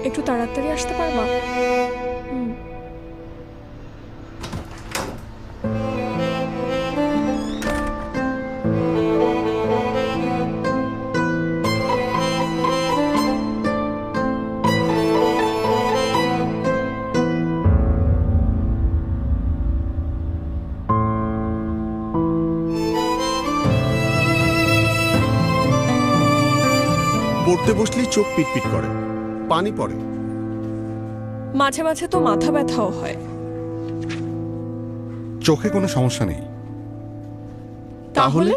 একটু তাড়াতাড়ি আসতে পারবা? পড়তে বসলেই চোখ পিটপিট করে, পানি পড়ে। মাঝে মাঝে তো মাথা ব্যথাও হয়। চোখে কোনো সমস্যা নেই। তাহলে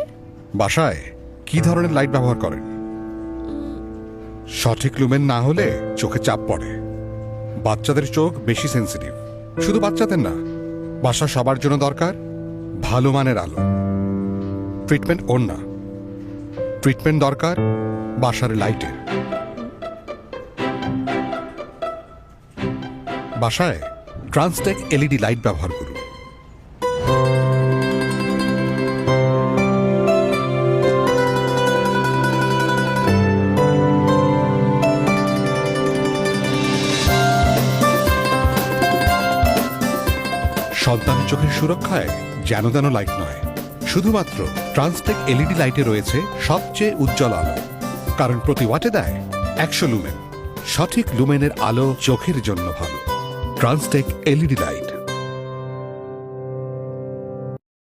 বাসায় কি ধরনের লাইট ব্যবহার করেন? সঠিক লুমেন না হলে চোখে চাপ পড়ে। বাচ্চাদের চোখ বেশি সেন্সিটিভ। শুধু বাচ্চাদের না, বাসা সবার জন্য দরকার ভালো মানের আলো। ট্রিটমেন্ট ওর না, ট্রিটমেন্ট দরকার বাসার লাইটের। বাসায় ট্রান্সটেক এলইডি লাইট ব্যবহার করুন। সন্তানের চোখের সুরক্ষায় যেন তেন লাইট নয়, শুধুমাত্র ট্রান্সটেক এলইডি লাইটে রয়েছে সবচেয়ে উজ্জ্বল আলো। কারণ প্রতি ওয়াটে দেয় 100 লুমেন। সঠিক লুমেনের আলো চোখের জন্য ভালো। ট্রান্সটেক এলইডি লাইট।